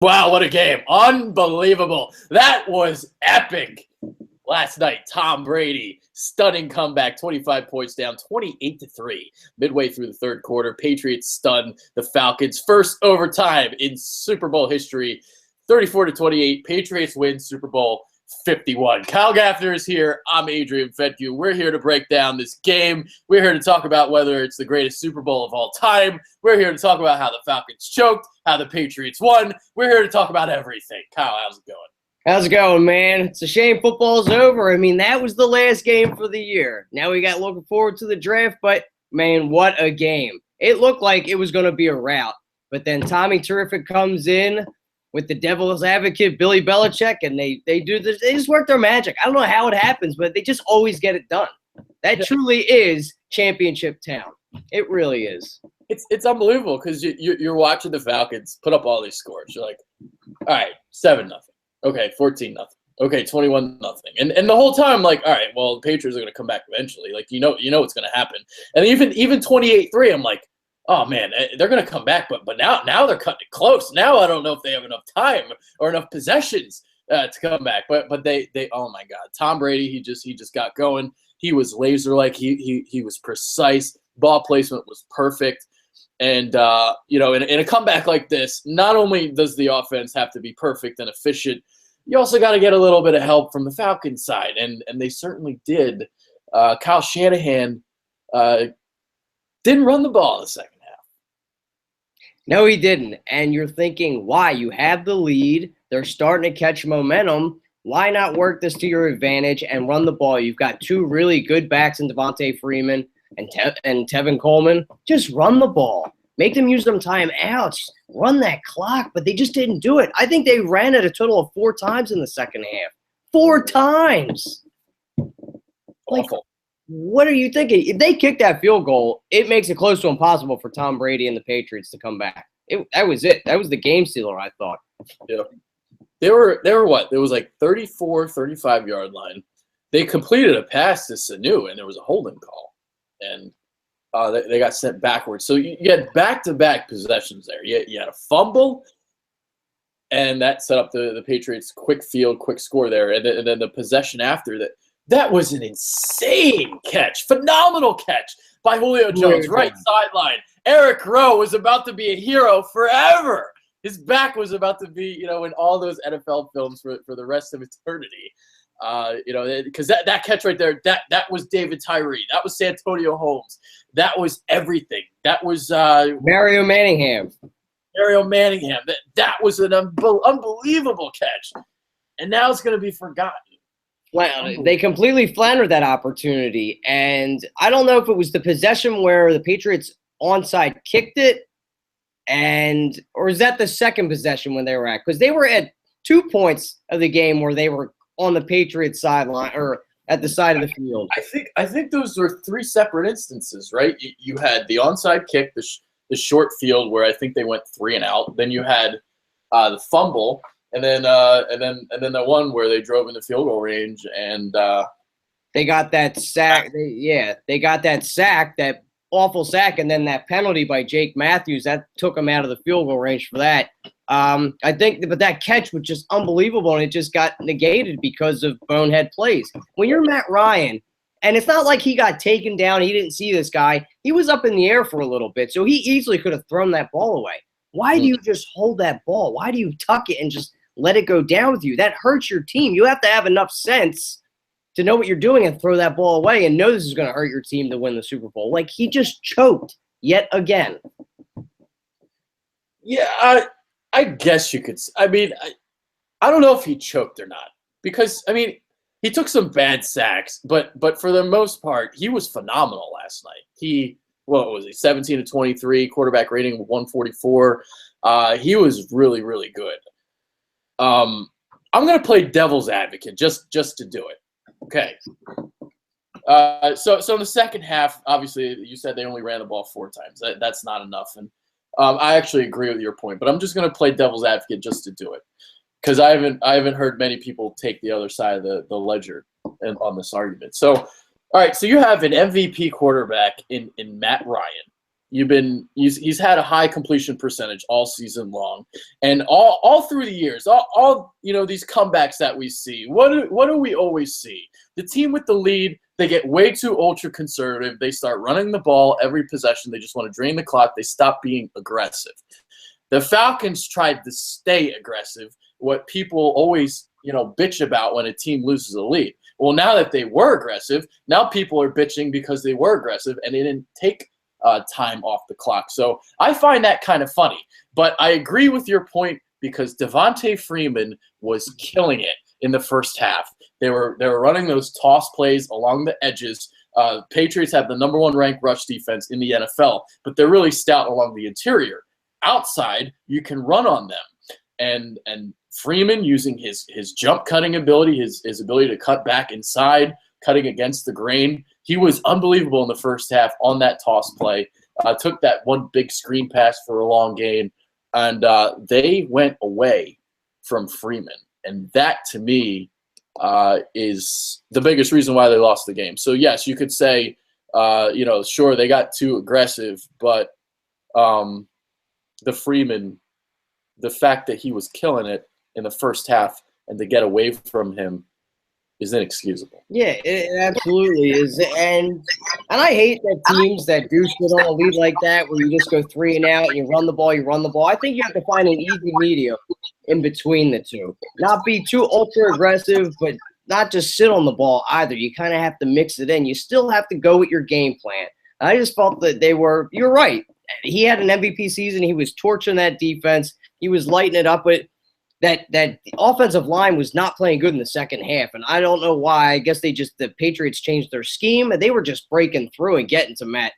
Wow, what a game. Unbelievable. That was epic. Last night, Tom Brady, stunning comeback, 25 points down, 28-3. Midway through the third quarter, Patriots stun the Falcons. First overtime in Super Bowl history, 34-28. Patriots win Super Bowl 51. Kyle Gaffner is here. I'm Adrian Fedke. We're here to break down this game. We're here to talk about whether it's the greatest Super Bowl of all time. We're here to talk about how the Falcons choked, how the Patriots won. We're here to talk about everything. Kyle, how's it going? How's it going, man? It's a shame football's over. I mean, that was the last game for the year. Now we got looking forward to the draft, but, man, what a game. It looked like it was going to be a rout, but then Tommy Terrific comes in with the devil's advocate, Billy Belichick, and they do this. They just work their magic. I don't know how it happens, but they just always get it done. That truly is championship town. It really is. It's unbelievable because you're watching the Falcons put up all these scores. You're like, all right, 7-0. Okay, 14-0. Okay, 21-0. And the whole time, like, all right, well, the Patriots are going to come back eventually. Like, you know what's going to happen. And even 28-3, I'm like, oh man, they're going to come back. But now they're cutting it close. Now I don't know if they have enough time or enough possessions to come back. But they oh my God, Tom Brady, he just got going. He was laser-like. He was precise. Ball placement was perfect. And, in a comeback like this, not only does the offense have to be perfect and efficient, you also got to get a little bit of help from the Falcons side. And they certainly did. Kyle Shanahan didn't run the ball in the second half. No, he didn't. And you're thinking, why? You have the lead. They're starting to catch momentum. Why not work this to your advantage and run the ball? You've got two really good backs in Devontae Freeman and Tevin Coleman. Just run the ball. Make them use them timeouts. Run that clock, but they just didn't do it. I think they ran it a total of 4 times in the second half. 4 times. Like, Awful. what are you thinking? If they kick that field goal, it makes it close to impossible for Tom Brady and the Patriots to come back. That was it. That was the game sealer, I thought. Yeah. They were what? There was like 34, 35-yard line. They completed a pass to Sanu, and there was a holding call. And they got sent backwards. So you had back-to-back possessions there. You had a fumble, and that set up the Patriots' quick score there. And then the possession after that. That was an insane catch. Phenomenal catch by Julio Jones, right sideline. Eric Rowe was about to be a hero forever. His back was about to be, in all those NFL films for the rest of eternity. Because that catch right there, that was David Tyree. That was Santonio Holmes. That was everything. That was Mario Manningham. That was an unbelievable catch. And now it's going to be forgotten. Well, they completely floundered that opportunity. And I don't know if it was the possession where the Patriots onside kicked it, or is that the second possession when they were at? Because they were at 2 points of the game where they were on the Patriots sideline or at the side of the field. I think those were 3 separate instances, right? You had the onside kick, the short field where I think they went 3 and out. Then you had the fumble, and then the one where they drove in the field goal range and they got that sack. They got that sack, that awful sack, and then that penalty by Jake Matthews that took them out of the field goal range for that. I think, but that catch was just unbelievable, and it just got negated because of bonehead plays. When you're Matt Ryan, and it's not like he got taken down, he didn't see this guy. He was up in the air for a little bit, so he easily could have thrown that ball away. Why do you just hold that ball? Why do you tuck it and just let it go down with you? That hurts your team. You have to have enough sense to know what you're doing and throw that ball away and know this is going to hurt your team to win the Super Bowl. Like, he just choked yet again. Yeah, I guess you could. I mean, I don't know if he choked or not because, I mean, he took some bad sacks, but for the most part, he was phenomenal last night. What was he, 17-23, quarterback rating of 144. He was really, really good. I'm going to play devil's advocate just to do it. Okay. So in the second half, obviously, you said they only ran the ball 4 times. That's not enough. And I actually agree with your point, but I'm just going to play devil's advocate just to do it because I haven't heard many people take the other side of the ledger on this argument. So, all right, so you have an MVP quarterback in Matt Ryan, he's had a high completion percentage all season long, and all through the years, all these comebacks that we see. What do we always see? The team with the lead, they get way too ultra conservative. They start running the ball every possession. They just want to drain the clock. They stop being aggressive. The Falcons tried to stay aggressive. What people always bitch about when a team loses a lead. Well, now that they were aggressive, now people are bitching because they were aggressive and they didn't take time off the clock. So I find that kind of funny. But I agree with your point because Devontae Freeman was killing it in the first half. They were running those toss plays along the edges. Patriots have the #1 ranked rush defense in the NFL, but they're really stout along the interior. Outside, you can run on them. And Freeman, using his jump cutting ability, his ability to cut back inside, cutting against the grain, he was unbelievable in the first half on that toss play. Took that one big screen pass for a long gain, and they went away from Freeman. And that, to me, is the biggest reason why they lost the game. So, yes, you could say, sure, they got too aggressive, but the Freeman, the fact that he was killing it in the first half and to get away from him is inexcusable. Yeah, it absolutely is. And I hate that teams that do sit on a lead like that where you just go 3 and out, you run the ball. I think you have to find an easy medium in between the two. Not be too ultra aggressive, but not just sit on the ball either. You kind of have to mix it in. You still have to go with your game plan. I just felt that you're right. He had an MVP season. He was torching that defense. He was lighting it up, but that offensive line was not playing good in the second half, and I don't know why. I guess the Patriots changed their scheme, and they were just breaking through and getting to Matt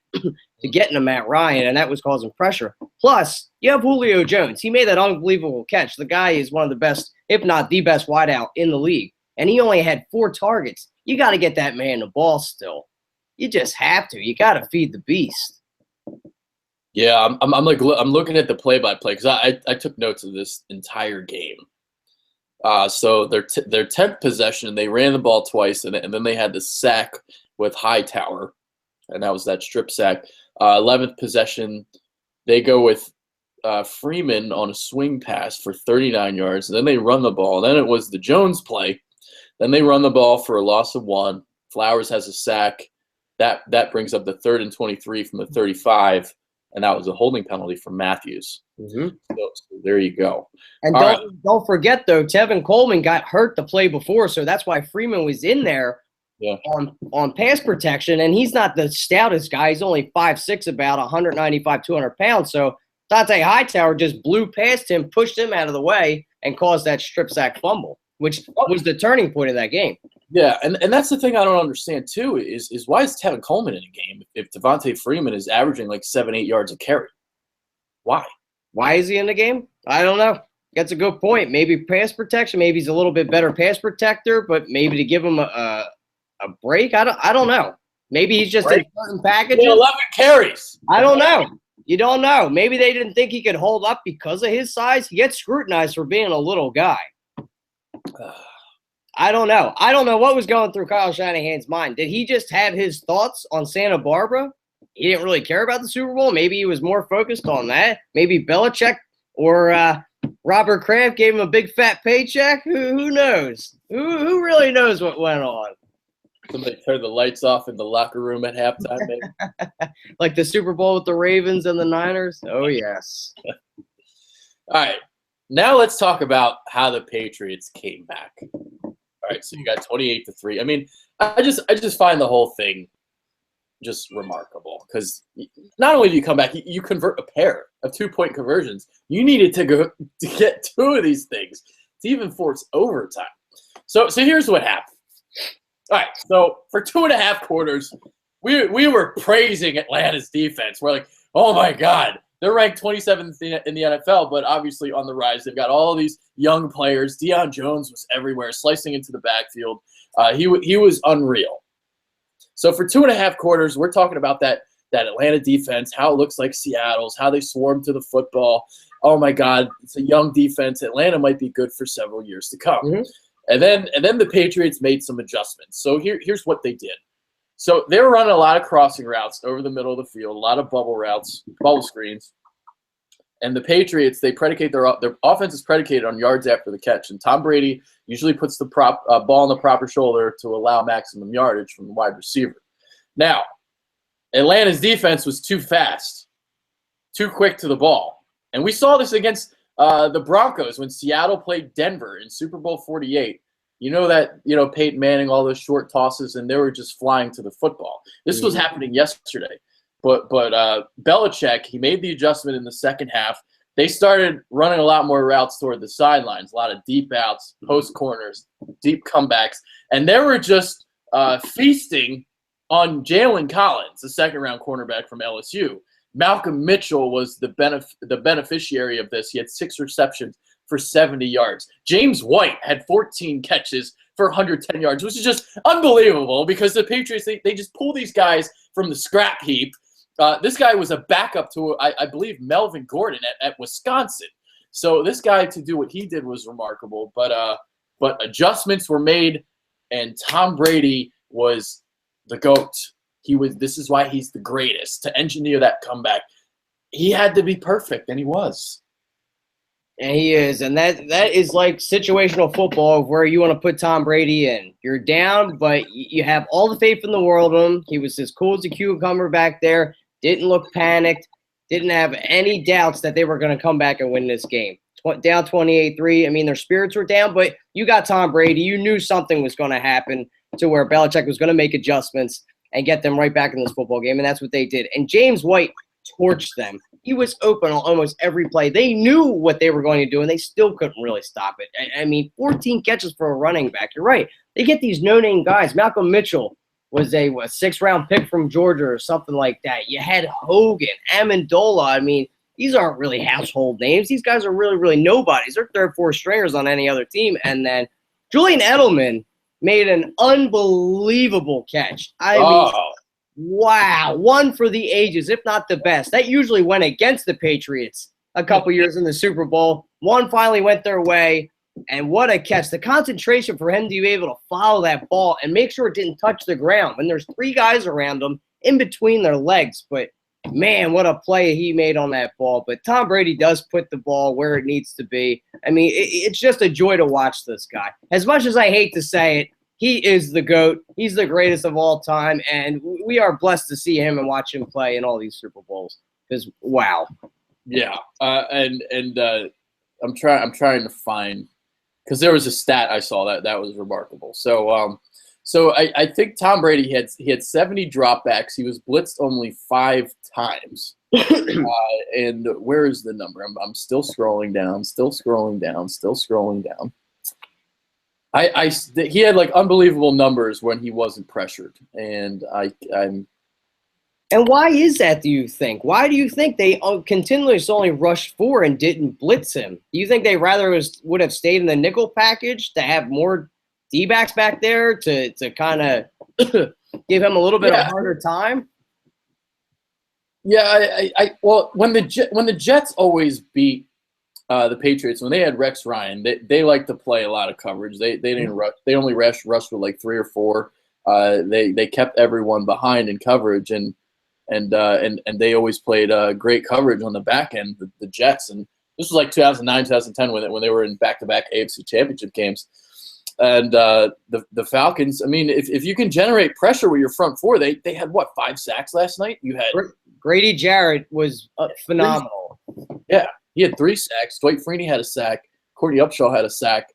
Ryan, and that was causing pressure. Plus, you have Julio Jones. He made that unbelievable catch. The guy is one of the best, if not the best, wideout in the league, and he only had 4 targets. You got to get that man the ball still. You just have to. You got to feed the beast. Yeah, I'm looking at the play-by-play because I took notes of this entire game. So their 10th possession, they ran the ball twice, and then they had the sack with Hightower, and that was that strip sack. 11th possession, they go with Freeman on a swing pass for 39 yards. And then they run the ball. Then it was the Jones play. Then they run the ball for a loss of 1. Flowers has a sack. That brings up the 3rd and 23 from the 35. And that was a holding penalty from Matthews. Mm-hmm. So there you go. And don't forget, though, Tevin Coleman got hurt the play before, so that's why Freeman was in there on pass protection. And he's not the stoutest guy. He's only 5'6", about 195, 200 pounds. So Dante Hightower just blew past him, pushed him out of the way, and caused that strip sack fumble, which was the turning point of that game. Yeah, and that's the thing I don't understand, too, is why is Tevin Coleman in a game if Devontae Freeman is averaging like 7-8 yards a carry? Why? Why is he in the game? I don't know. That's a good point. Maybe pass protection. Maybe he's a little bit better pass protector, but maybe to give him a break. I don't know. Maybe he's just in certain packages. 11 carries. I don't know. You don't know. Maybe they didn't think he could hold up because of his size. He gets scrutinized for being a little guy. I don't know. I don't know what was going through Kyle Shanahan's mind. Did he just have his thoughts on Santa Barbara? He didn't really care about the Super Bowl. Maybe he was more focused on that. Maybe Belichick or Robert Kraft gave him a big fat paycheck. Who knows? Who really knows what went on? Somebody turned the lights off in the locker room at halftime, maybe? Like the Super Bowl with the Ravens and the Niners? Oh, yes. All right. Now let's talk about how the Patriots came back. All right, so you got 28-3. I mean, I just find the whole thing just remarkable because not only do you come back, you convert a pair of 2-point conversions. You needed to get 2 of these things to even force overtime. So here's what happened. All right, so for 2.5 quarters, we were praising Atlanta's defense. We're like, oh my God. They're ranked 27th in the NFL, but obviously on the rise. They've got all these young players. Deion Jones was everywhere, slicing into the backfield. He was unreal. So for 2.5 quarters, we're talking about that Atlanta defense, how it looks like Seattle's, how they swarm to the football. Oh my God, it's a young defense. Atlanta might be good for several years to come. Mm-hmm. And then the Patriots made some adjustments. So here's what they did. So they were running a lot of crossing routes over the middle of the field, a lot of bubble routes, bubble screens. And the Patriots, they predicate their offense is predicated on yards after the catch. And Tom Brady usually puts the ball on the proper shoulder to allow maximum yardage from the wide receiver. Now, Atlanta's defense was too fast, too quick to the ball. And we saw this against the Broncos when Seattle played Denver in Super Bowl 48. You know that, Peyton Manning, all those short tosses, and they were just flying to the football. This was happening yesterday. But Belichick, he made the adjustment in the second half. They started running a lot more routes toward the sidelines, a lot of deep outs, post corners, deep comebacks. And they were just feasting on Jalen Collins, the second-round cornerback from LSU. Malcolm Mitchell was the beneficiary of this. He had 6 receptions for 70 yards. James White had 14 catches for 110 yards, which is just unbelievable because the Patriots, they just pull these guys from the scrap heap. This guy was a backup to, I believe, Melvin Gordon at Wisconsin. So this guy, to do what he did was remarkable. But adjustments were made, and Tom Brady was the GOAT. This is why he's the greatest. To engineer that comeback, he had to be perfect, and he was. And he is, and that is like situational football where you want to put Tom Brady in. You're down, but you have all the faith in the world in him. He was as cool as a cucumber back there, didn't look panicked, didn't have any doubts that they were going to come back and win this game. Down 28-3. I mean, their spirits were down, but you got Tom Brady. You knew something was going to happen to where Belichick was going to make adjustments and get them right back in this football game, and that's what they did. And James White torched them. He was open on almost every play. They knew what they were going to do, and they still couldn't really stop it. I mean, 14 catches for a running back. You're right. They get these no-name guys. Malcolm Mitchell was a 6th-round pick from Georgia or something like that. You had Hogan, Amendola. I mean, these aren't really household names. These guys are really, really nobodies. They're 3rd, 4th stringers on any other team. And then Julian Edelman made an unbelievable catch. I mean, wow, one for the ages, if not the best. That usually went against the Patriots a couple years in the Super Bowl. One finally went their way, and what a catch. The concentration for him to be able to follow that ball and make sure it didn't touch the ground when there's 3 guys around him in between their legs. But, man, what a play he made on that ball. But Tom Brady does put the ball where it needs to be. I mean, it's just a joy to watch this guy. As much as I hate to say it, he is the GOAT. He's the greatest of all time, and we are blessed to see him and watch him play in all these Super Bowls. Because wow, yeah. I'm trying to find, because there was a stat I saw that was remarkable. So I think Tom Brady had 70 dropbacks. He was blitzed only 5 times. And where is the number? I'm still scrolling down. He had like unbelievable numbers when he wasn't pressured, and I'm. And why is that? Do you think? Why do you think they continually only rushed 4 and didn't blitz him? Do you think they rather would have stayed in the nickel package to have more D-backs back there to kind of give him a little bit of a harder time? Yeah, well, when the Jets always beat the Patriots, when they had Rex Ryan, they like to play a lot of coverage. They didn't rush. They only rushed with like 3 or 4. They kept everyone behind in coverage, and they always played great coverage on the back end. The Jets, and this was like 2009, 2010 when they were in back-to-back AFC Championship games. And the Falcons, I mean, if you can generate pressure with your front 4, they had what, 5 sacks last night? You had Grady Jarrett was phenomenal. Yeah. He had 3 sacks. Dwight Freeney had a sack. Courtney Upshaw had a sack.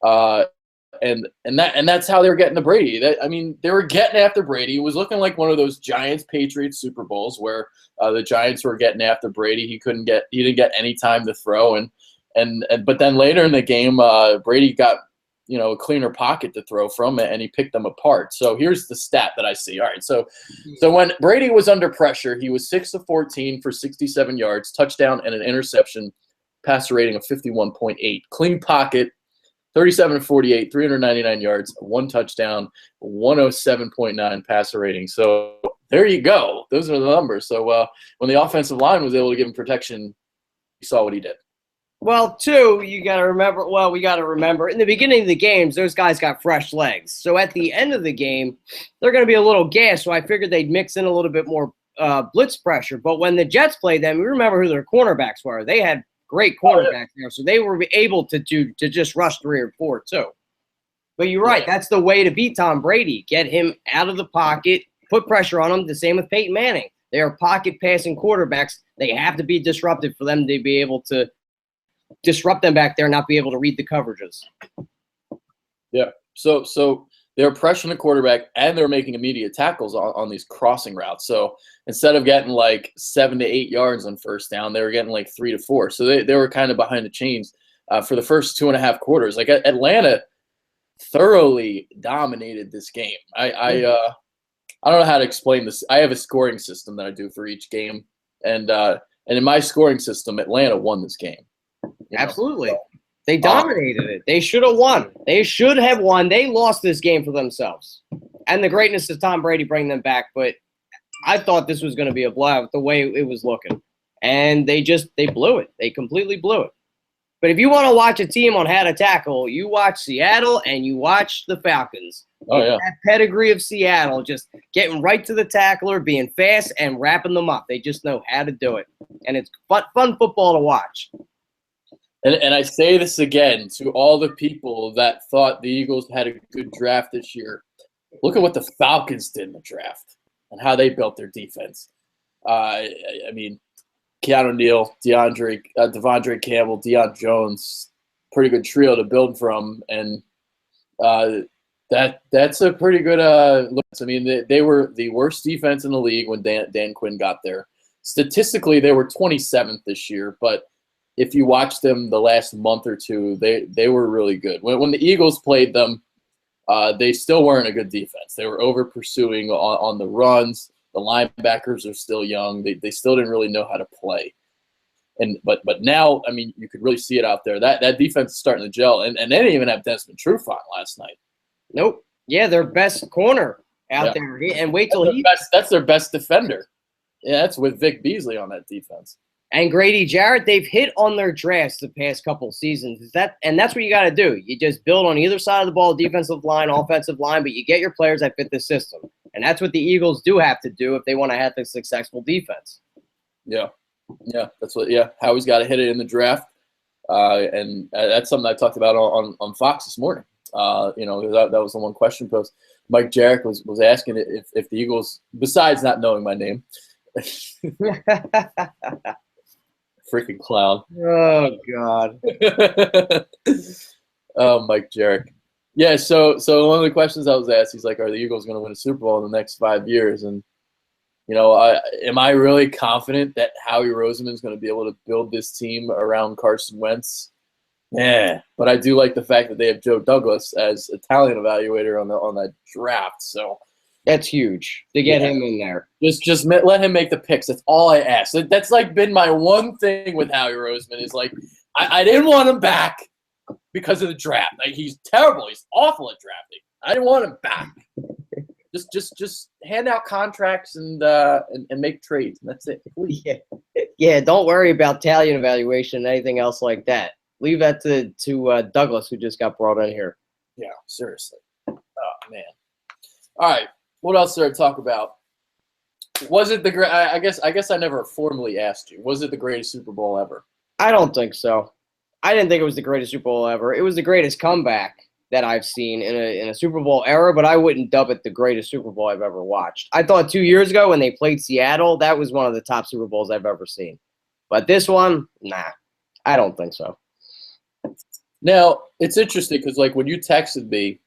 And that's how they were getting to Brady. They were getting after Brady. It was looking like one of those Giants-Patriots Super Bowls where the Giants were getting after Brady. He didn't get any time to throw. But then later in the game, Brady got a cleaner pocket to throw from, and he picked them apart. So here's the stat that I see. All right, so when Brady was under pressure, he was 6 of 14 for 67 yards, touchdown and an interception, passer rating of 51.8. Clean pocket, 37 of 48, 399 yards, 1 touchdown, 107.9 passer rating. So there you go. Those are the numbers. So when the offensive line was able to give him protection, you saw what he did. Well, two, you got to remember. Well, we got to remember in the beginning of the games, those guys got fresh legs. So at the end of the game, they're going to be a little gassed. So I figured they'd mix in a little bit more blitz pressure. But when the Jets played them, we remember who their cornerbacks were. They had great cornerbacks there, so they were able to just rush 3 or 4 too. But you're right. That's the way to beat Tom Brady. Get him out of the pocket, put pressure on him. The same with Peyton Manning. They are pocket passing quarterbacks. They have to be disruptive for them to be able to disrupt them back there and not be able to read the coverages. Yeah. So they're pressuring the quarterback and they're making immediate tackles on these crossing routes. So instead of getting like 7 to 8 yards on first down, they were getting like 3 to 4. So they were kind of behind the chains for the first 2.5 quarters. Like Atlanta thoroughly dominated this game. I don't know how to explain this. I have a scoring system that I do for each game, and in my scoring system, Atlanta won this game. Absolutely. So, they dominated it. They should have won. They should have won. They lost this game for themselves. And the greatness of Tom Brady bringing them back. But I thought this was going to be a blowout the way it was looking. And they blew it. They completely blew it. But if you want to watch a team on how to tackle, you watch Seattle and you watch the Falcons. Oh, yeah. That pedigree of Seattle, just getting right to the tackler, being fast, and wrapping them up. They just know how to do it. And it's fun football to watch. And I say this again to all the people that thought the Eagles had a good draft this year. Look at what the Falcons did in the draft and how they built their defense. I mean, Keanu Neal, Devondre Campbell, Deion Jones, pretty good trio to build from. And that's a pretty good look. I mean, they were the worst defense in the league when Dan Quinn got there. Statistically, they were 27th this year, but if you watch them the last month or two, they were really good. When the Eagles played them, they still weren't a good defense. They were over pursuing on the runs. The linebackers are still young. They still didn't really know how to play. But now, I mean, you could really see it out there. That defense is starting to gel. And they didn't even have Desmond Trufant last night. Nope. Yeah, their best corner out there. And wait till that's their best defender. Yeah, that's with Vic Beasley on that defense. And Grady Jarrett, they've hit on their drafts the past couple seasons. And that's what you got to do. You just build on either side of the ball, defensive line, offensive line, but you get your players that fit the system. And that's what the Eagles do have to do if they want to have a successful defense. Yeah, that's what. Yeah, Howie's got to hit it in the draft, and that's something I talked about on Fox this morning. That was the one question post. Mike Jarek was asking if the Eagles, besides not knowing my name. Freaking clown. Oh, God. Oh, Mike Jarek. Yeah, so one of the questions I was asked, he's like, are the Eagles going to win a Super Bowl in the next 5 years? And, am I really confident that Howie Roseman is going to be able to build this team around Carson Wentz? Yeah, but I do like the fact that they have Joe Douglas as a talent evaluator on that draft, so – that's huge to get him in there. Just let him make the picks. That's all I ask. That's like been my one thing with Howie Roseman is like I didn't want him back because of the draft. Like he's terrible. He's awful at drafting. I didn't want him back. Just hand out contracts and make trades. And that's it. Yeah. Don't worry about talent evaluation and anything else like that. Leave that to Douglas, who just got brought in here. Yeah, seriously. Oh man. All right. What else did I talk about? Was it the great? I guess I never formally asked you. Was it the greatest Super Bowl ever? I don't think so. I didn't think it was the greatest Super Bowl ever. It was the greatest comeback that I've seen in a Super Bowl era, but I wouldn't dub it the greatest Super Bowl I've ever watched. I thought 2 years ago when they played Seattle, that was one of the top Super Bowls I've ever seen. But this one, nah, I don't think so. Now, it's interesting because like when you texted me,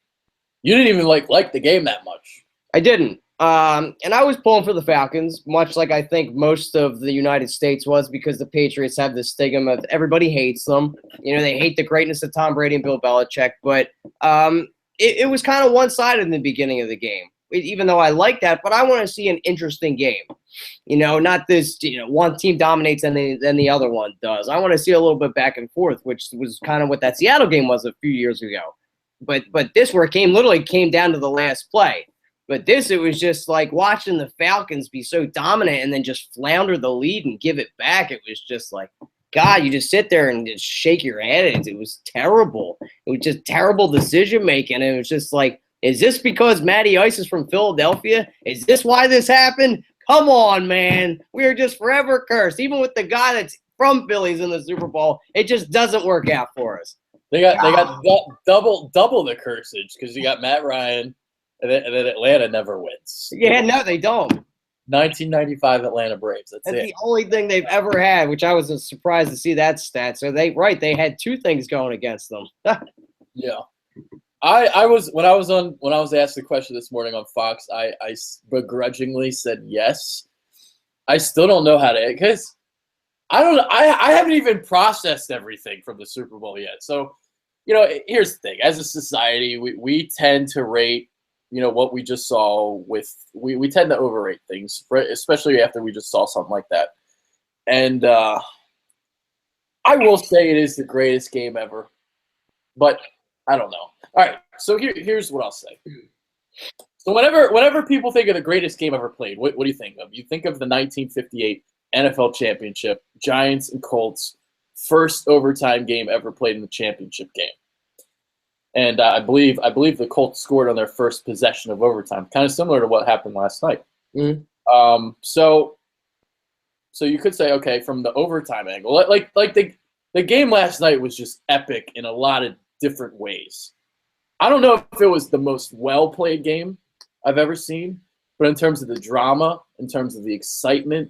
you didn't even like the game that much. I didn't. And I was pulling for the Falcons, much like I think most of the United States was, because the Patriots have this stigma of everybody hates them. They hate the greatness of Tom Brady and Bill Belichick. But it was kind of one-sided in the beginning of the game, even though I like that. But I want to see an interesting game. Not this, one team dominates and then the other one does. I want to see a little bit back and forth, which was kind of what that Seattle game was a few years ago. But this where it literally came down to the last play. But this, it was just like watching the Falcons be so dominant and then just flounder the lead and give it back. It was just like, God, you just sit there and just shake your head. It was terrible. It was just terrible decision making. And it was just like, is this because Matty Ice is from Philadelphia? Is this why this happened? Come on, man. We are just forever cursed. Even with the guy that's from Phillies in the Super Bowl, it just doesn't work out for us. They got double the cursage because you got Matt Ryan, and then Atlanta never wins. Yeah, no, they don't. 1995 Atlanta Braves. That's it. The only thing they've ever had, which I was surprised to see that stat. So they had two things going against them. Yeah. I was when I was asked the question this morning on Fox, I begrudgingly said yes. I still don't know how to, because I don't know. I haven't even processed everything from the Super Bowl yet. So, here's the thing. As a society, we tend to rate, what we just saw we tend to overrate things, especially after we just saw something like that. And I will say it is the greatest game ever, but I don't know. All right, so here's what I'll say. So whenever people think of the greatest game ever played, what do you think of? You think of the 1958 NFL Championship, Giants and Colts, first overtime game ever played in the championship game. And I believe the Colts scored on their first possession of overtime, kind of similar to what happened last night. Mm-hmm. So you could say, okay, from the overtime angle, like the game last night was just epic in a lot of different ways. I don't know if it was the most well-played game I've ever seen, but in terms of the drama, in terms of the excitement,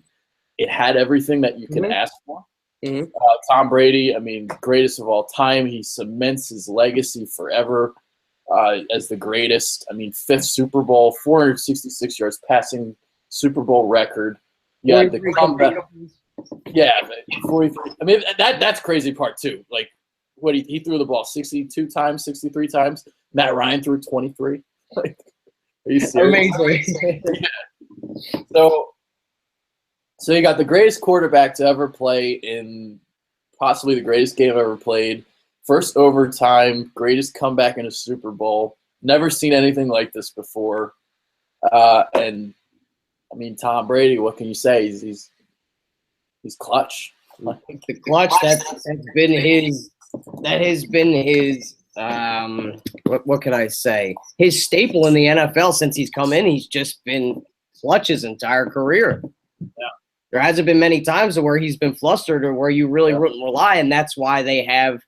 it had everything that you can ask for. Mm-hmm. Tom Brady, greatest of all time. He cements his legacy forever as the greatest. Fifth Super Bowl, 466 yards passing Super Bowl record. Yeah, the comeback. Yeah, 43. That's crazy part too. Like, what he threw the ball 62 times, 63 times. Matt Ryan threw 23. Like, are you serious? Amazing. Yeah. So you got the greatest quarterback to ever play in possibly the greatest game ever played. First overtime, greatest comeback in a Super Bowl. Never seen anything like this before. And Tom Brady, what can you say? He's clutch. The clutch that's been his. That has been his. What can I say? His staple in the NFL since he's come in. He's just been clutch his entire career. Yeah. There hasn't been many times where he's been flustered or where you really wouldn't rely, and that's why they have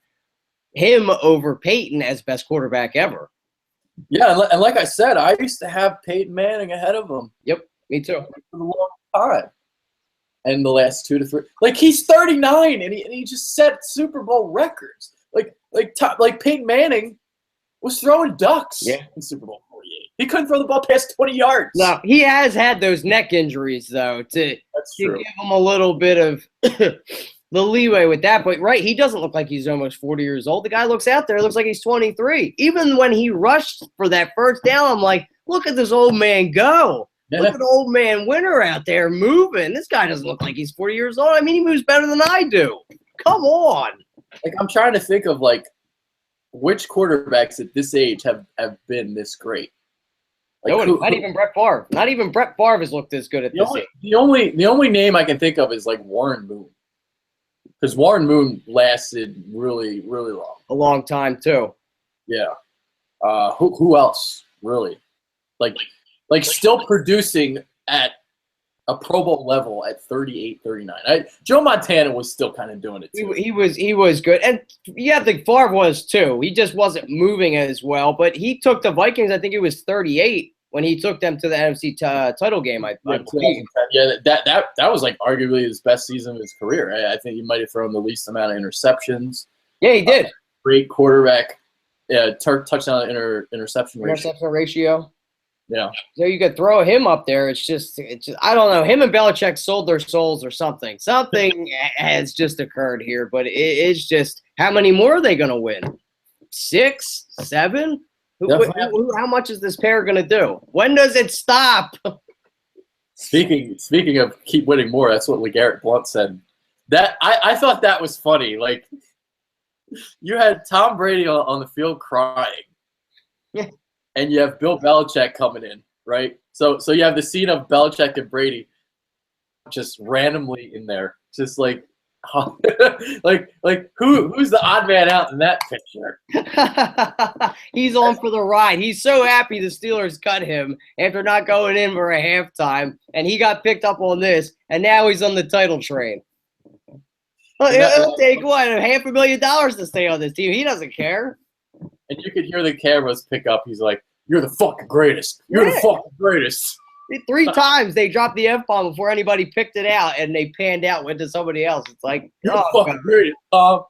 him over Peyton as best quarterback ever. Yeah, and like I said, I used to have Peyton Manning ahead of him. Yep, me too. For a long time. And the last 2 to 3, like he's 39 and he just set Super Bowl records. Like Peyton Manning was throwing ducks in Super Bowl 48. He couldn't throw the ball past 20 yards. No, he has had those neck injuries though to give him a little bit of the leeway with that. But he doesn't look like he's almost 40 years old. The guy looks out there, looks like he's 23. Even when he rushed for that first down, I'm like, look at this old man go. Yeah. Look at old man Winter out there moving. This guy doesn't look like he's 40 years old. He moves better than I do. Come on. Like, I'm trying to think of which quarterbacks at this age have been this great. Not even Brett Favre. Not even Brett Favre has looked this good at this age. The only name I can think of is Warren Moon, because Warren Moon lasted really, really long. A long time too. Yeah. Who else really? Still producing at a Pro Bowl level at 38, 39. Joe Montana was still kind of doing it too. He was good. And yeah, the Favre was too. He just wasn't moving as well. But he took the Vikings, I think it was 38 when he took them to the NFC title game, I believe. Yeah, that was arguably his best season of his career. I think he might have thrown the least amount of interceptions. Yeah, he did. Great quarterback. Yeah, touchdown interception ratio. Yeah. So you could throw him up there. It's just I don't know. Him and Belichick sold their souls or something. Something has just occurred here, but it's just how many more are they going to win? 6, 7? How much is this pair going to do? When does it stop? Speaking of keep winning more, that's what LeGarrette Blount said. That I thought that was funny. Like, you had Tom Brady on the field crying. Yeah. And you have Bill Belichick coming in, right? So you have the scene of Belichick and Brady just randomly in there, just like who's the odd man out in that picture? He's on for the ride. He's so happy the Steelers cut him after not going in for a halftime, and he got picked up on this, and now he's on the title train. Well, it'll take what, $500,000 to stay on this team. He doesn't care. And you could hear the cameras pick up. He's like, "You're the fucking greatest. You're the fucking greatest." 3 times they dropped the F-bomb before anybody picked it out, and they panned out, went to somebody else. It's like, "You're the fucking greatest, Tom."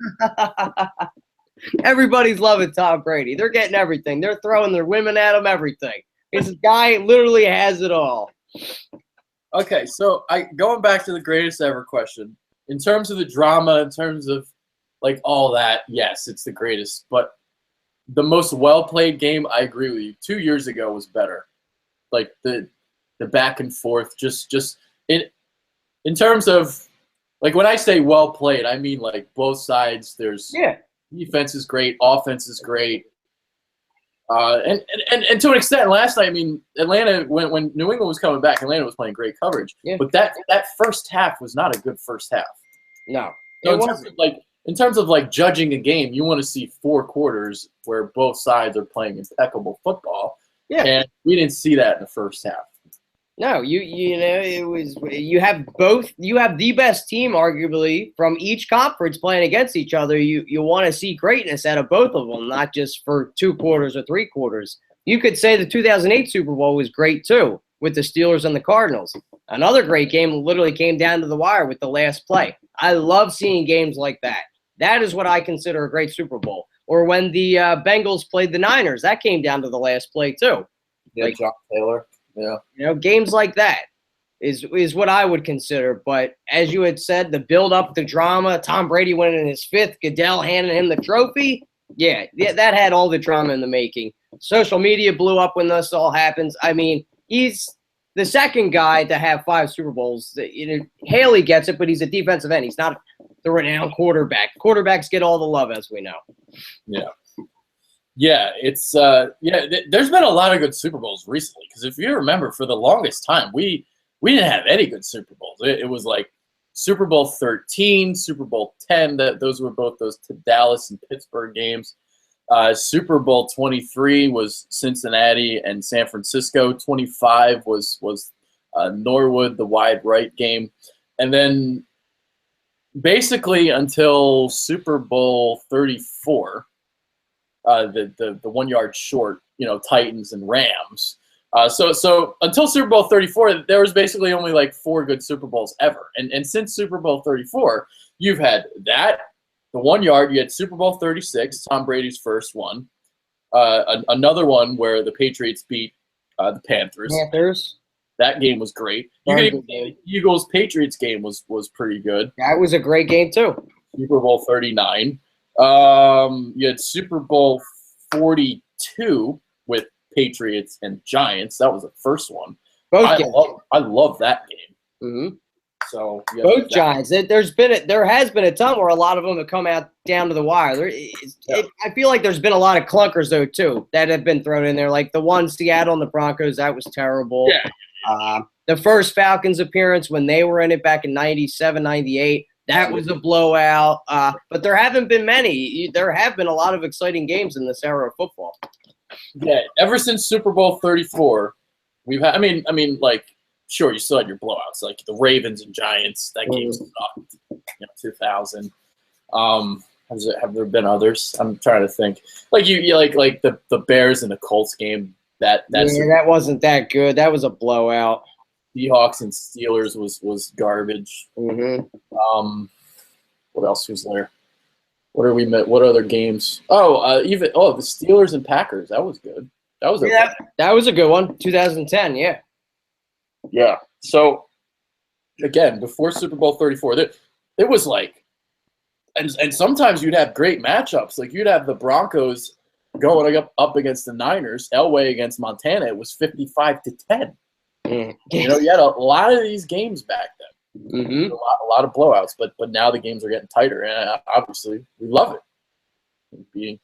Everybody's loving Tom Brady. They're getting everything. They're throwing their women at him, everything. This guy literally has it all. Okay, so going back to the greatest ever question. In terms of the drama, in terms of like all that, yes, it's the greatest. But the most well-played game, I agree with you. 2 years ago was better. Like the back and forth, just in terms of, like, when I say well played, I mean like both sides. There's defense is great, offense is great, and to an extent, last night, I mean, Atlanta, when New England was coming back, Atlanta was playing great coverage. Yeah. But that first half was not a good first half. No, so in terms of like judging a game, you want to see 4 quarters where both sides are playing impeccable football. Yeah, and we didn't see that in the first half. No, you know, you have the best team arguably from each conference playing against each other. You want to see greatness out of both of them, not just for 2 quarters or 3 quarters. You could say the 2008 Super Bowl was great too, with the Steelers and the Cardinals. Another great game literally came down to the wire with the last play. I love seeing games like that. That is what I consider a great Super Bowl. Or when the Bengals played the Niners, that came down to the last play too. Yeah, like John Taylor. Yeah, you know, games like that is what I would consider. But as you had said, the build-up, the drama, Tom Brady winning in his 5th, Goodell handing him the trophy, yeah, that had all the drama in the making. Social media blew up when this all happens. I mean, he's the second guy to have 5 Super Bowls. You know, Haley gets it, but he's a defensive end. He's not the renowned quarterback. Quarterbacks get all the love, as we know. Yeah. Yeah, it's there's been a lot of good Super Bowls recently, because if you remember, for the longest time, we didn't have any good Super Bowls. It was like Super Bowl 13, Super Bowl 10. Those were both those Dallas and Pittsburgh games. Super Bowl 23 was Cincinnati and San Francisco. 25 was Norwood, the wide right game, and then basically until Super Bowl 34. The 1 yard short, you know, Titans and Rams. So until Super Bowl 34, there was basically only like 4 good Super Bowls ever. And since Super Bowl 34, you've had that, the 1 yard. You had Super Bowl 36, Tom Brady's first one. Another one where the Patriots beat the Panthers. That game was great. The Eagles-Patriots game was pretty good. That was a great game too. Super Bowl 39. You had Super Bowl 42 with Patriots and Giants. That was the first one. I love that game. Mm-hmm. So both Giants. There has been a ton where a lot of them have come out down to the wire. I feel like there's been a lot of clunkers though too that have been thrown in there. Like the one Seattle and the Broncos, that was terrible. Yeah. The first Falcons appearance when they were in it back in 97, 98. That was a blowout, but there haven't been many. There have been a lot of exciting games in this era of football. Yeah, ever since Super Bowl 34, we've had. I mean, like, sure, you still had your blowouts, like the Ravens and Giants. That game sucked. 2000. Have there been others? I'm trying to think. Like you like the Bears and the Colts game. That wasn't that good. That was a blowout. Seahawks and Steelers was garbage. Mm-hmm. What else was there? What other games? The Steelers and Packers. That was good. That was a good one. 2010. Yeah. Yeah. So again, before Super Bowl 34, it was like, and sometimes you'd have great matchups. Like you'd have the Broncos going up against the Niners. Elway against Montana. It was 55-10. You know, you had a lot of these games back then. Mm-hmm. A lot of blowouts, but now the games are getting tighter, and obviously we love it. Being,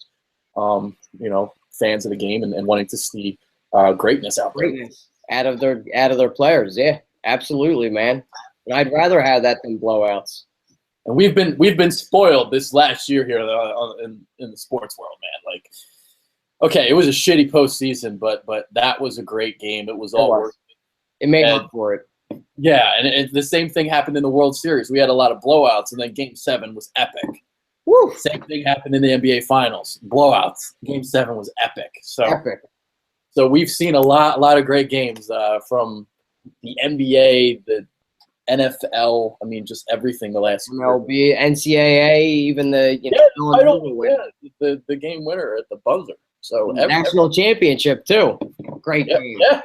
fans of the game and wanting to see greatness out there. Greatness out of their players, yeah, absolutely, man. And I'd rather have that than blowouts. And we've been spoiled this last year here in the sports world, man. Like, okay, it was a shitty postseason, but that was a great game. It was all worth it. It made up for it. Yeah, and the same thing happened in the World Series. We had a lot of blowouts, and then Game 7 was epic. Woo! Same thing happened in the NBA Finals. Blowouts. Game 7 was epic. So we've seen a lot of great games from the NBA, the NFL. I mean, just everything the last year. MLB, NCAA, even the the game winner at the buzzer. So national championship too. Great game. Yeah,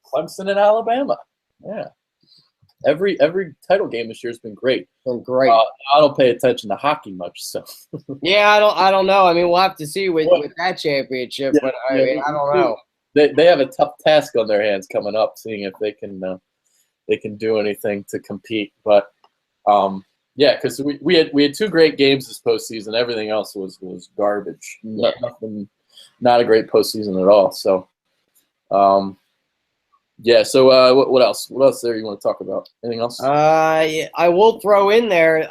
Clemson and Alabama. Yeah, every title game this year has been great. Great. I don't pay attention to hockey much, so. Yeah, I don't know. I mean, we'll have to see with that championship, but I don't know. They have a tough task on their hands coming up, seeing if they can do anything to compete. But yeah, because we had 2 great games this postseason. Everything else was garbage. Nothing, not a great postseason at all. So, yeah. So what else? What else there you want to talk about? Anything else? I will throw in there.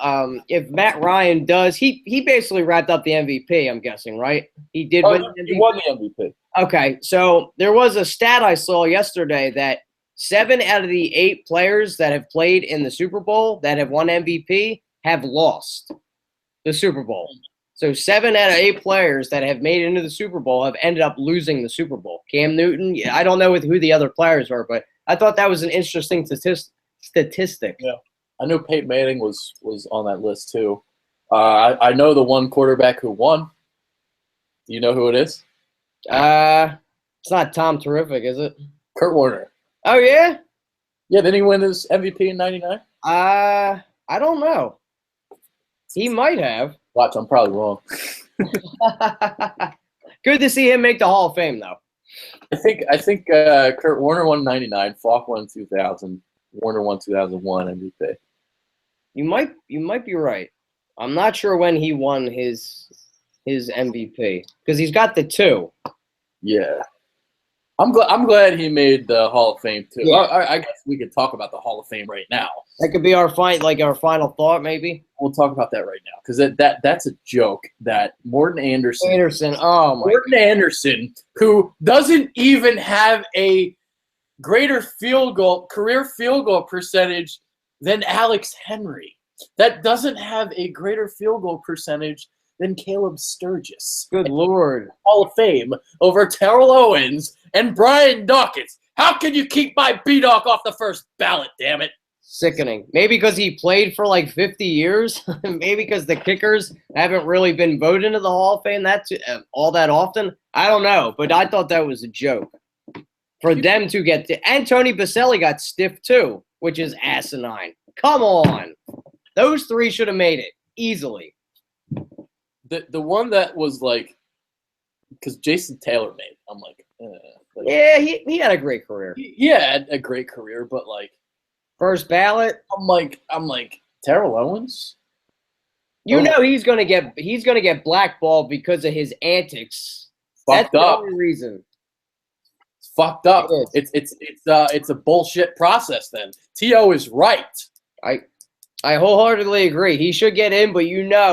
If Matt Ryan does, he basically wrapped up the MVP. I'm guessing, right? He did win the MVP. He won the MVP. Okay, so there was a stat I saw yesterday that 7 out of the 8 players that have played in the Super Bowl that have won MVP have lost the Super Bowl. So 7 out of 8 players that have made it into the Super Bowl have ended up losing the Super Bowl. Cam Newton, I don't know who the other players were, but I thought that was an interesting statistic. Yeah, I knew Peyton Manning was on that list too. I know the one quarterback who won. Do you know who it is? It's not Tom Terrific, is it? Kurt Warner. Oh yeah? Yeah, didn't he win his MVP in '99? I don't know. He might have. Watch, I'm probably wrong. Good to see him make the Hall of Fame, though. I think Kurt Warner won '99, Falk won 2000, Warner won 2001 MVP. You might be right. I'm not sure when he won his MVP because he's got the 2. Yeah, I'm glad he made the Hall of Fame too. Yeah. I guess we could talk about the Hall of Fame right now. That could be our final thought, maybe. We'll talk about that right now because that's a joke that Morton Anderson. Morton Anderson, who doesn't even have a greater career field goal percentage than Alex Henry. That doesn't have a greater field goal percentage than Caleb Sturgis. Good Lord. Hall of Fame over Terrell Owens and Brian Dawkins. How can you keep my B-Dawk off the first ballot, damn it? Sickening. Maybe because he played for like 50 years. Maybe because the kickers haven't really been voted into the Hall of Fame all that often. I don't know, but I thought that was a joke. For them to get to – and Tony Baselli got stiff too, which is asinine. Come on. Those 3 should have made it easily. The one that was like – because Jason Taylor made it. I'm like yeah, he had a great career. He had a great career, but like – first ballot. I'm like Terrell Owens. You know he's gonna get blackballed because of his antics. That's the only reason. It's fucked up. It's a bullshit process. Then T.O. is right. I wholeheartedly agree. He should get in, but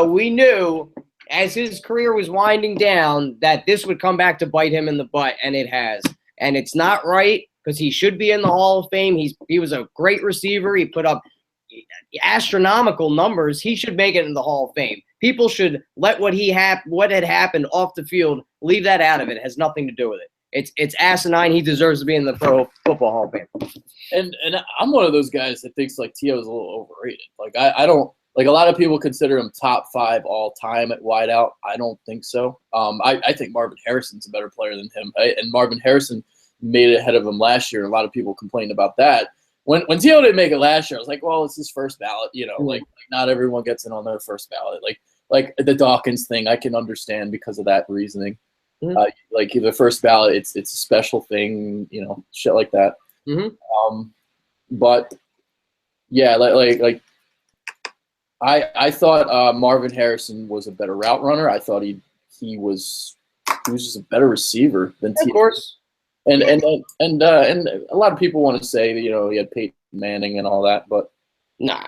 we knew as his career was winding down that this would come back to bite him in the butt, and it has. And it's not right. Because he should be in the Hall of Fame. He was a great receiver. He put up astronomical numbers. He should make it in the Hall of Fame. People should let what had happened off the field, leave that out of it. It has nothing to do with it. It's asinine. He deserves to be in the Pro Football Hall of Fame. And I'm one of those guys that thinks like T.O. is a little overrated. Like I don't like a lot of people consider him top 5 all time at wideout. I don't think so. I think Marvin Harrison's a better player than him. And Marvin Harrison made it ahead of him last year. A lot of people complained about that. When T.O. didn't make it last year, I was like, well, it's his first ballot. Like not everyone gets in on their first ballot. Like the Dawkins thing, I can understand because of that reasoning. Mm-hmm. Like the first ballot, it's a special thing, shit like that. Mm-hmm. But yeah, like I thought Marvin Harrison was a better route runner. I thought he was just a better receiver than T.O. Of course. And a lot of people want to say that, he had Peyton Manning and all that, but nah,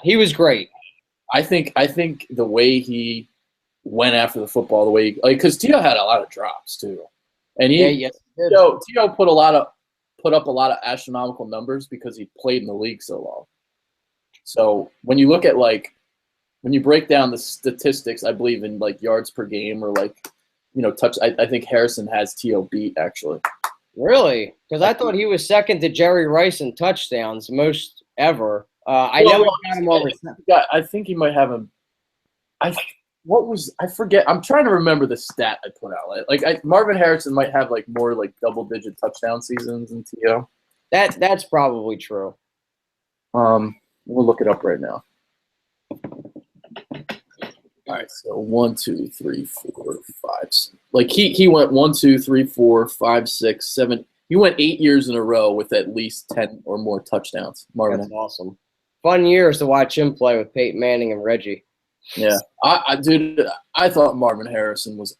he was great. I think the way he went after the football, the way because Tio had a lot of drops too, and Yes, he did. Tio put up a lot of astronomical numbers because he played in the league so long. So when you look at when you break down the statistics, I believe in yards per game or touch. I think Harrison has Tio beat actually. Really? Because I thought he was second to Jerry Rice in touchdowns, most ever. I know he got him over. I think he might have him. I forget. I'm trying to remember the stat I put out. Marvin Harrison might have more double-digit touchdown seasons than Tio. That's probably true. We'll look it up right now. All right, so 1, 2, 3, 4, 5. He went 1, 2, 3, 4, 5, 6, 7. He went 8 years in a row with at least 10 or more touchdowns. Marvin, that's awesome. Fun years to watch him play with Peyton Manning and Reggie. Yeah, I thought Marvin Harrison was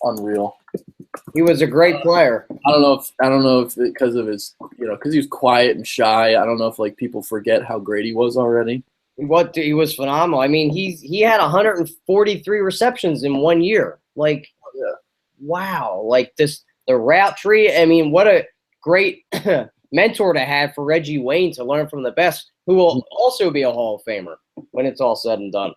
unreal. He was a great player. I don't know if because of his because he was quiet and shy. I don't know if people forget how great he was already. He was phenomenal. I mean, he had 143 receptions in 1 year. Wow. The route tree. I mean, what a great mentor to have for Reggie Wayne to learn from the best, who will also be a Hall of Famer when it's all said and done.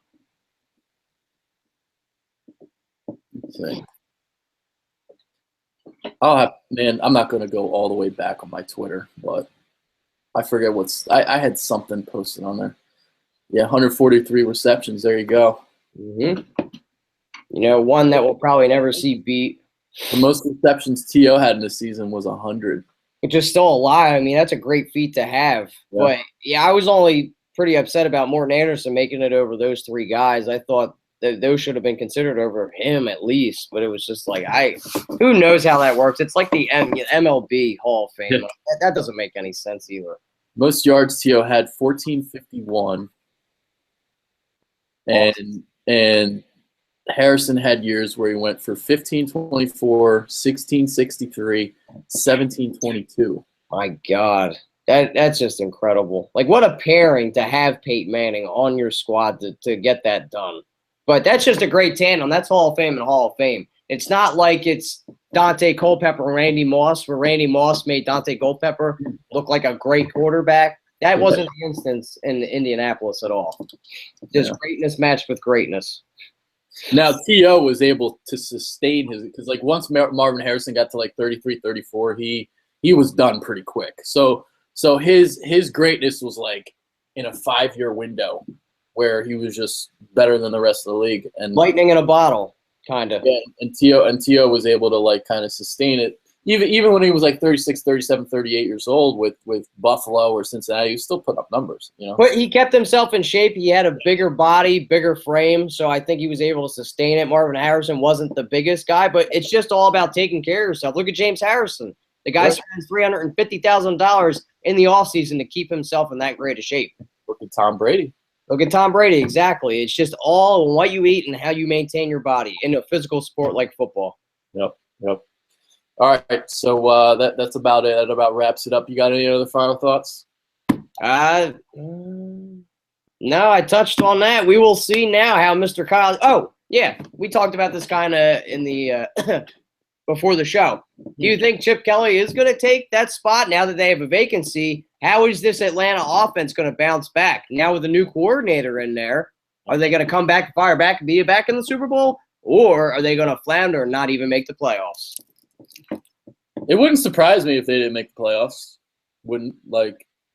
I'm not going to go all the way back on my Twitter, but I forget I had something posted on there. Yeah, 143 receptions. There you go. Mm-hmm. One that we'll probably never see beat. The most receptions Tio had in the season was 100. Which is still a lot. I mean, that's a great feat to have. Yeah. But, yeah, I was only pretty upset about Morton Anderson making it over those three guys. I thought that those should have been considered over him at least. But it was just who knows how that works? It's like the MLB Hall of Fame. Yeah. That doesn't make any sense either. Most yards Tio had 1,451. And Harrison had years where he went for 1,524, 1,663, 1,722. My God, that's just incredible. What a pairing to have Peyton Manning on your squad to get that done. But that's just a great tandem. That's Hall of Fame and Hall of Fame. It's not like it's Dante Culpepper and Randy Moss, where Randy Moss made Dante Culpepper look like a great quarterback. That wasn't the instance in Indianapolis at all. Just greatness matched with greatness. Now, Tio was able to sustain his – because, once Marvin Harrison got to, 33, 34, he was done pretty quick. So his greatness was, in a 5-year window where he was just better than the rest of the league. And lightning in a bottle, kind of. Yeah, and Tio was able to, kind of sustain it. Even when he was 36, 37, 38 years old with Buffalo or Cincinnati, he was still putting up numbers, But he kept himself in shape. He had a bigger body, bigger frame, so I think he was able to sustain it. Marvin Harrison wasn't the biggest guy, but it's just all about taking care of yourself. Look at James Harrison. The guy spends $350,000 in the offseason to keep himself in that great a shape. Look at Tom Brady. Exactly. It's just all what you eat and how you maintain your body in a physical sport like football. Yep. All right, so that's about it. That about wraps it up. You got any other final thoughts? No, I touched on that. We will see now how Mr. Kyle. Oh, yeah, we talked about this kind of in the before the show. Do you think Chip Kelly is going to take that spot now that they have a vacancy? How is this Atlanta offense going to bounce back now with a new coordinator in there? Are they going to come back, fire back, and be back in the Super Bowl, or are they going to flounder and not even make the playoffs? It wouldn't surprise me if they didn't make the playoffs. Wouldn't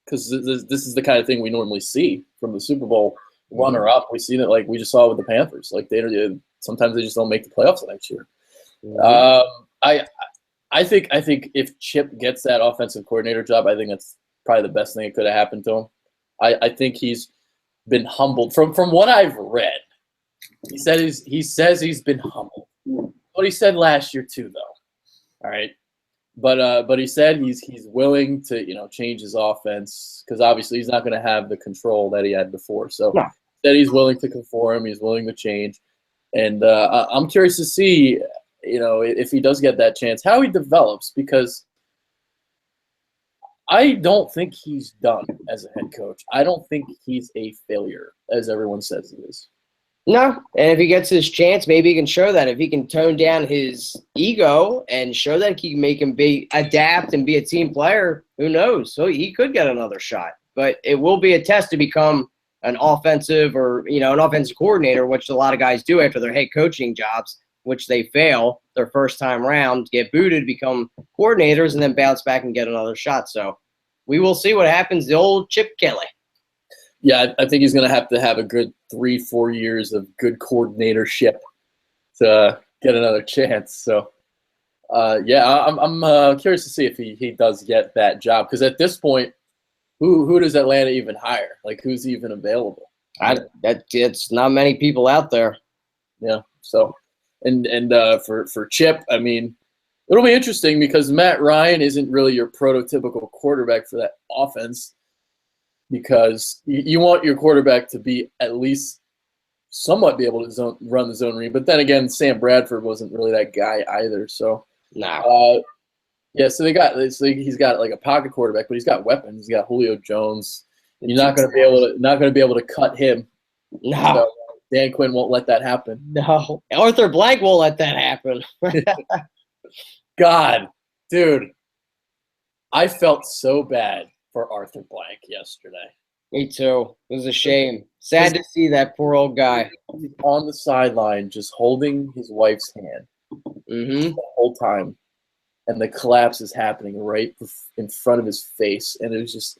because this is the kind of thing we normally see from the Super Bowl runner-up. We see that we just saw with the Panthers. Sometimes they just don't make the playoffs next year. I think if Chip gets that offensive coordinator job, I think that's probably the best thing that could have happened to him. I think he's been humbled from what I've read. He says he's been humbled. What he said last year too, though. All right, but he said he's willing to change his offense because obviously he's not going to have the control that he had before. So he said he's willing to conform, he's willing to change, and I'm curious to see if he does get that chance, how he develops, because I don't think he's done as a head coach. I don't think he's a failure, as everyone says he is. No, and if he gets his chance, maybe he can show that. If he can tone down his ego and show that he can make him adapt and be a team player, who knows? So he could get another shot. But it will be a test to become an offensive an offensive coordinator, which a lot of guys do after their head coaching jobs, which they fail their first time round, get booted, become coordinators, and then bounce back and get another shot. So we will see what happens. The old Chip Kelly. Yeah, I think he's going to have a good 3-4 years of good coordinatorship to get another chance. So, I'm curious to see if he does get that job, because at this point, who does Atlanta even hire? Like, who's even available? It's not many people out there. Yeah. So, and for Chip, I mean, it'll be interesting because Matt Ryan isn't really your prototypical quarterback for that offense. Because you want your quarterback to be at least somewhat be able to run the zone read. But then again, Sam Bradford wasn't really that guy either. So, no. So he's got like a pocket quarterback, but he's got weapons. He's got Julio Jones. You're not going to be able to cut him. No. So Dan Quinn won't let that happen. No. Arthur Blank won't let that happen. God, dude, I felt so bad for Arthur Blank yesterday. Me too. It was a shame. Sad to see that poor old guy. He's on the sideline just holding his wife's hand the whole time. And the collapse is happening right in front of his face. And it was just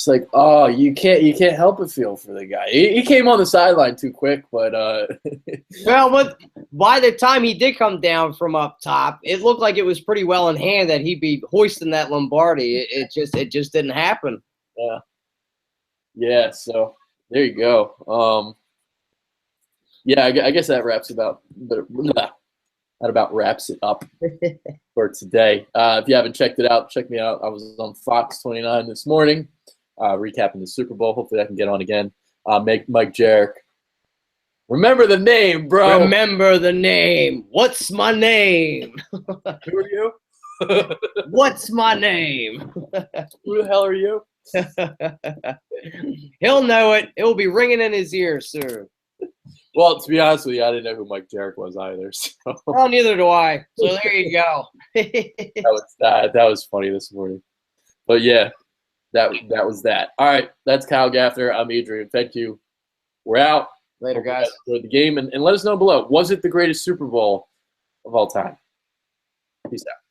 like, oh, you can't help but feel for the guy. He came on the sideline too quick, but well, by the time he did come down from up top, it looked like it was pretty well in hand that he'd be hoisting that Lombardi. It just didn't happen. Yeah. Yeah. So there you go. I guess that wraps it up for today. If you haven't checked it out, check me out. I was on Fox 29 this morning, recapping the Super Bowl. Hopefully I can get on again. Mike Jarek. Remember the name, bro. Remember the name. What's my name? Who are you? What's my name? Who the hell are you? He'll know it. It will be ringing in his ears soon. Well, to be honest with you, I didn't know who Mike Jarek was either. So. Well, neither do I. So there you go. That was funny this morning. But yeah, that was that. All right, that's Kyle Gaffner. I'm Adrian. Thank you. We're out. Later, guys. Enjoyed the game, and let us know below. Was it the greatest Super Bowl of all time? Peace out.